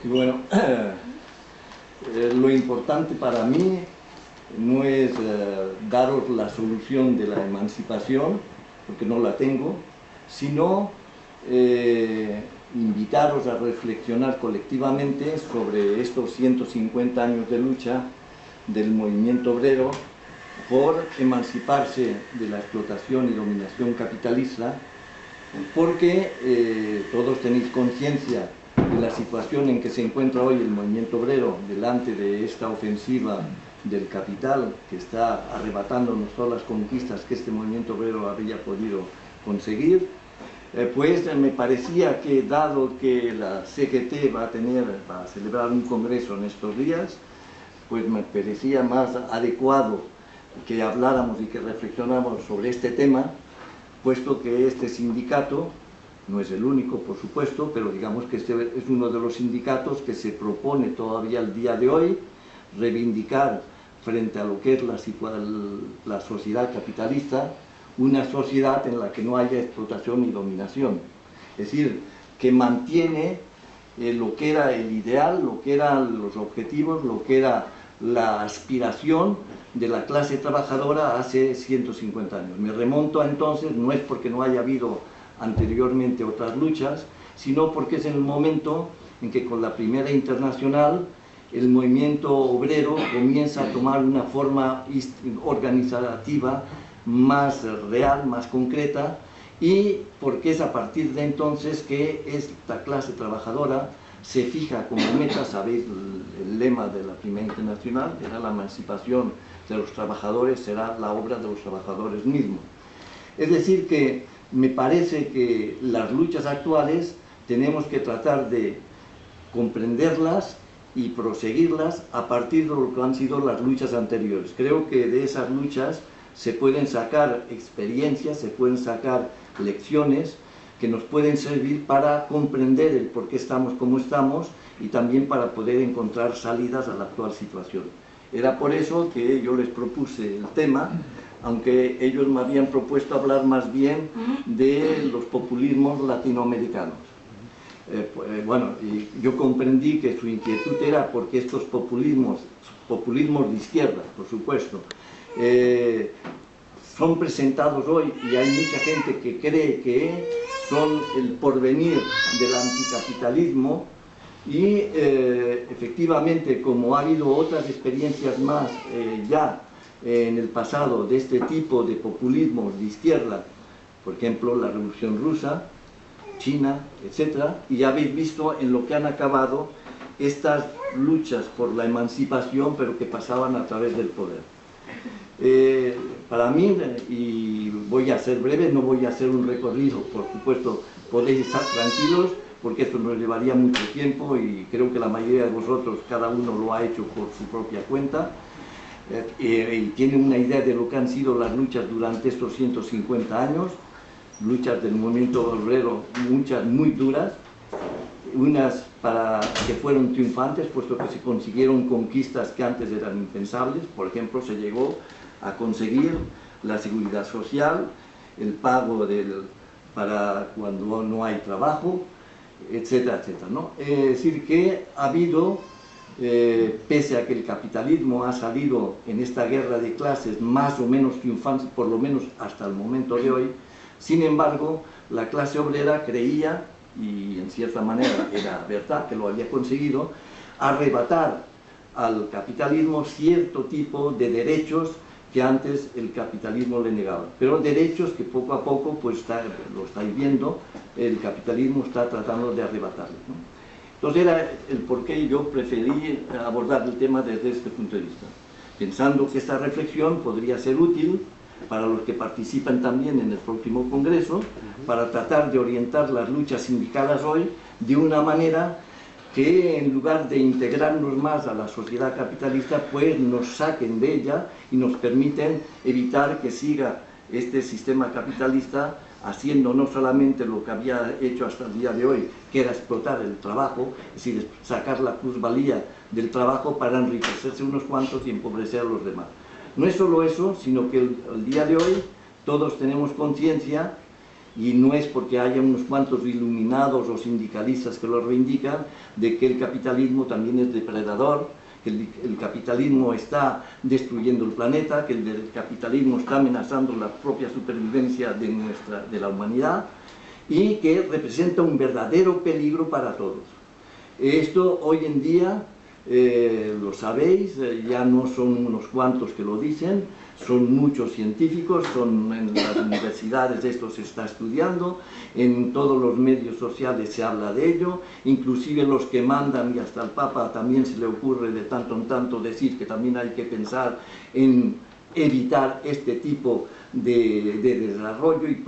Y bueno, lo importante para mí no es daros la solución de la emancipación, porque no la tengo, sino invitaros a reflexionar colectivamente sobre estos 150 años de lucha del movimiento obrero por emanciparse de la explotación y dominación capitalista, porque todos tenéis conciencia de la situación en que se encuentra hoy el movimiento obrero delante de esta ofensiva del capital que está arrebatándonos todas las conquistas que este movimiento obrero había podido conseguir. Pues me parecía que, dado que la CGT va a celebrar un congreso en estos días, pues me parecía más adecuado que habláramos y que reflexionáramos sobre este tema, puesto que este sindicato no es el único, por supuesto, pero digamos que este es uno de los sindicatos que se propone todavía al día de hoy reivindicar frente a lo que es la sociedad capitalista, una sociedad en la que no haya explotación y dominación. Es decir, que mantiene lo que era el ideal, lo que eran los objetivos, lo que era la aspiración de la clase trabajadora hace 150 años. Me remonto a entonces, no es porque no haya habido anteriormente otras luchas, sino porque es en el momento en que con la Primera Internacional el movimiento obrero comienza a tomar una forma organizativa más real, más concreta, y porque es a partir de entonces que esta clase trabajadora se fija como meta, sabéis el lema de la Primera Internacional, era la emancipación de los trabajadores, será la obra de los trabajadores mismos. Es decir que me parece que las luchas actuales tenemos que tratar de comprenderlas y proseguirlas a partir de lo que han sido las luchas anteriores. Creo que de esas luchas se pueden sacar experiencias, se pueden sacar lecciones que nos pueden servir para comprender el por qué estamos como estamos y también para poder encontrar salidas a la actual situación. Era por eso que yo les propuse el tema, aunque ellos me habían propuesto hablar más bien de los populismos latinoamericanos. Bueno, y yo comprendí que su inquietud era porque estos populismos de izquierda, por supuesto, son presentados hoy y hay mucha gente que cree que son el porvenir del anticapitalismo y efectivamente, como ha habido otras experiencias más ya en el pasado de este tipo de populismos de izquierda, por ejemplo la Revolución Rusa, China, etc., y ya habéis visto en lo que han acabado estas luchas por la emancipación, pero que pasaban a través del poder. Para mí, y voy a ser breve, no voy a hacer un recorrido, por supuesto, podéis estar tranquilos, porque esto nos llevaría mucho tiempo y creo que la mayoría de vosotros, cada uno lo ha hecho por su propia cuenta, y tiene una idea de lo que han sido las luchas durante estos 150 años, luchas del movimiento obrero, muchas muy duras, unas que fueron triunfantes, puesto que se consiguieron conquistas que antes eran impensables. Por ejemplo, se llegó a conseguir la seguridad social, el pago para cuando no hay trabajo, etcétera, etcétera, ¿no? Es decir, que ha habido, pese a que el capitalismo ha salido en esta guerra de clases más o menos triunfante, por lo menos hasta el momento de hoy, sin embargo, la clase obrera creía, y en cierta manera era verdad que lo había conseguido, arrebatar al capitalismo cierto tipo de derechos que antes el capitalismo le negaba, pero derechos que poco a poco, pues lo estáis viendo, el capitalismo está tratando de arrebatarles, ¿no? Entonces era el por qué yo preferí abordar el tema desde este punto de vista, pensando que esta reflexión podría ser útil para los que participan también en el próximo congreso, para tratar de orientar las luchas sindicales hoy de una manera que, en lugar de integrarnos más a la sociedad capitalista, pues nos saquen de ella y nos permiten evitar que siga este sistema capitalista haciendo no solamente lo que había hecho hasta el día de hoy, que era explotar el trabajo, es decir, sacar la plusvalía del trabajo para enriquecerse unos cuantos y empobrecer a los demás. No es solo eso, sino que el día de hoy todos tenemos conciencia y no es porque haya unos cuantos iluminados o sindicalistas que lo reivindican, de que el capitalismo también es depredador, que el capitalismo está destruyendo el planeta, que el capitalismo está amenazando la propia supervivencia de la humanidad y que representa un verdadero peligro para todos. Esto hoy en día, lo sabéis, ya no son unos cuantos que lo dicen, son muchos científicos, en las universidades esto se está estudiando, en todos los medios sociales se habla de ello, inclusive los que mandan, y hasta al Papa también se le ocurre de tanto en tanto decir que también hay que pensar en evitar este tipo de desarrollo y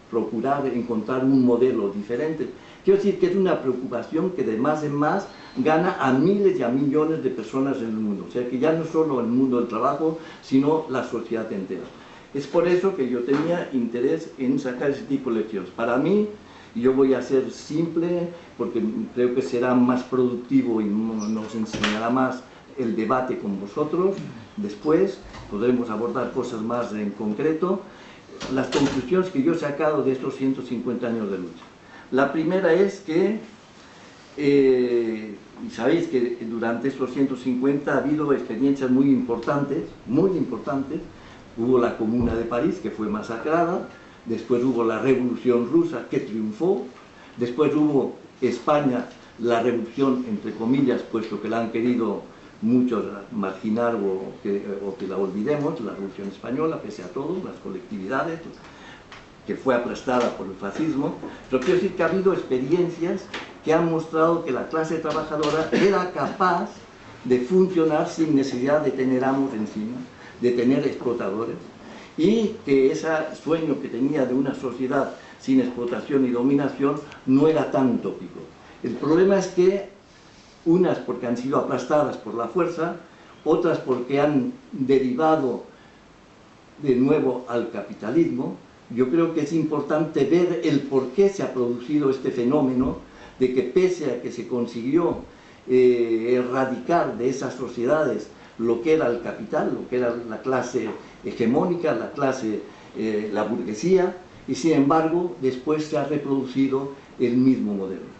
procurar encontrar un modelo diferente. Quiero decir que es una preocupación que de más en más gana a miles y a millones de personas en el mundo. O sea que ya no solo el mundo del trabajo, sino la sociedad entera. Es por eso que yo tenía interés en sacar ese tipo de lecciones. Para mí, yo voy a ser simple, porque creo que será más productivo y nos enseñará más el debate con vosotros. Después podremos abordar cosas más en concreto. Las conclusiones que yo he sacado de estos 150 años de lucha. La primera es que, y sabéis que durante estos 150 ha habido experiencias muy importantes, hubo la Comuna de París, que fue masacrada, después hubo la Revolución Rusa, que triunfó, después hubo España, la revolución, entre comillas, puesto que la han querido muchos marginar o que la olvidemos, la Revolución Española, pese a todo, las colectividades, que fue aplastada por el fascismo, pero quiero decir que ha habido experiencias que han mostrado que la clase trabajadora era capaz de funcionar sin necesidad de tener amos encima, de tener explotadores, y que ese sueño que tenía de una sociedad sin explotación y dominación no era tan utópico. El problema es que unas porque han sido aplastadas por la fuerza, otras porque han derivado de nuevo al capitalismo. Yo creo que es importante ver el por qué se ha producido este fenómeno, de que pese a que se consiguió erradicar de esas sociedades lo que era el capital, lo que era la clase hegemónica, la burguesía, y sin embargo después se ha reproducido el mismo modelo.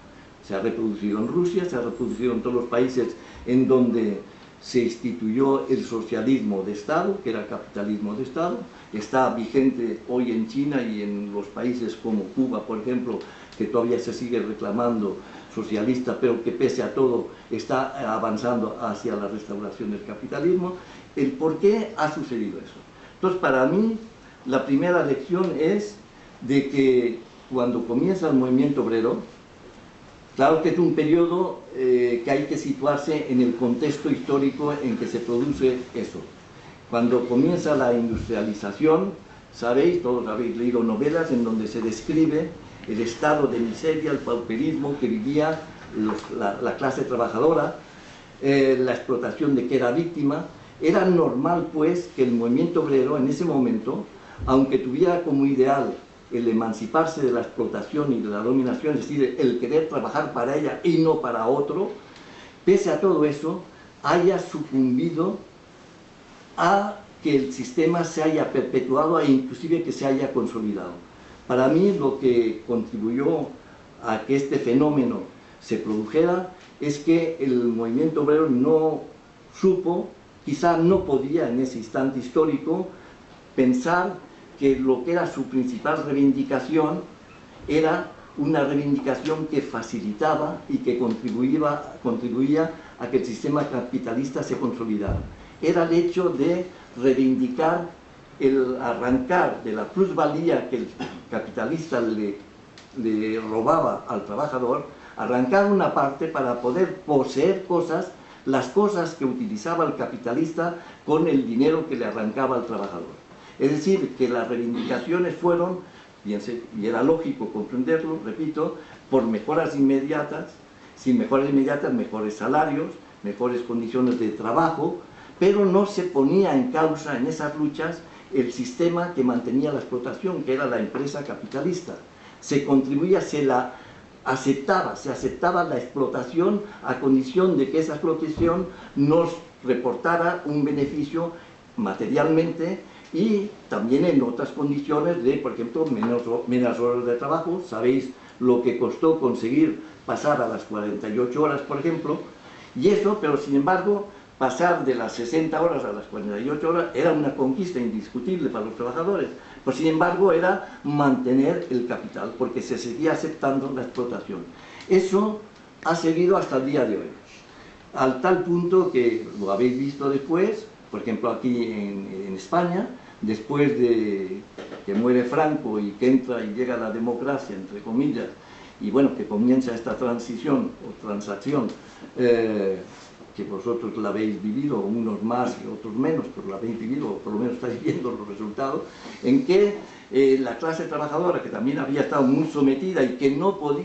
Se ha reproducido en Rusia, se ha reproducido en todos los países en donde se instituyó el socialismo de Estado, que era el capitalismo de Estado, está vigente hoy en China y en los países como Cuba, por ejemplo, que todavía se sigue reclamando socialista, pero que pese a todo está avanzando hacia la restauración del capitalismo. ¿El por qué ha sucedido eso? Entonces, para mí, la primera lección es de que cuando comienza el movimiento obrero, claro que es un periodo que hay que situarse en el contexto histórico en que se produce eso. Cuando comienza la industrialización, sabéis, todos habéis leído novelas en donde se describe el estado de miseria, el pauperismo que vivía la clase trabajadora, la explotación de que era víctima. Era normal, pues, que el movimiento obrero en ese momento, aunque tuviera como ideal el emanciparse de la explotación y de la dominación, es decir, el querer trabajar para ella y no para otro, pese a todo eso, haya sucumbido a que el sistema se haya perpetuado e inclusive que se haya consolidado. Para mí lo que contribuyó a que este fenómeno se produjera es que el movimiento obrero no supo, quizá no podía en ese instante histórico, pensar que lo que era su principal reivindicación era una reivindicación que facilitaba y que contribuía a que el sistema capitalista se consolidara. Era el hecho de reivindicar el arrancar de la plusvalía que el capitalista le robaba al trabajador, arrancar una parte para poder poseer cosas, las cosas que utilizaba el capitalista con el dinero que le arrancaba al trabajador. Es decir, que las reivindicaciones fueron, y era lógico comprenderlo, repito, por mejoras inmediatas, sin mejoras inmediatas, mejores salarios, mejores condiciones de trabajo, pero no se ponía en causa en esas luchas el sistema que mantenía la explotación, que era la empresa capitalista. Se contribuía, se aceptaba la explotación a condición de que esa explotación nos reportara un beneficio materialmente y también en otras condiciones de, por ejemplo, menos horas de trabajo. Sabéis lo que costó conseguir pasar a las 48 horas, por ejemplo, y eso, pero sin embargo, pasar de las 60 horas a las 48 horas era una conquista indiscutible para los trabajadores, pero sin embargo era mantener el capital, porque se seguía aceptando la explotación. Eso ha seguido hasta el día de hoy, al tal punto que lo habéis visto después, por ejemplo aquí en España, después de que muere Franco y que entra y llega la democracia, entre comillas, y bueno, que comienza esta transición o transacción, que vosotros la habéis vivido, unos más y otros menos, pero la habéis vivido, o por lo menos estáis viendo los resultados, en que la clase trabajadora, que también había estado muy sometida y que no podía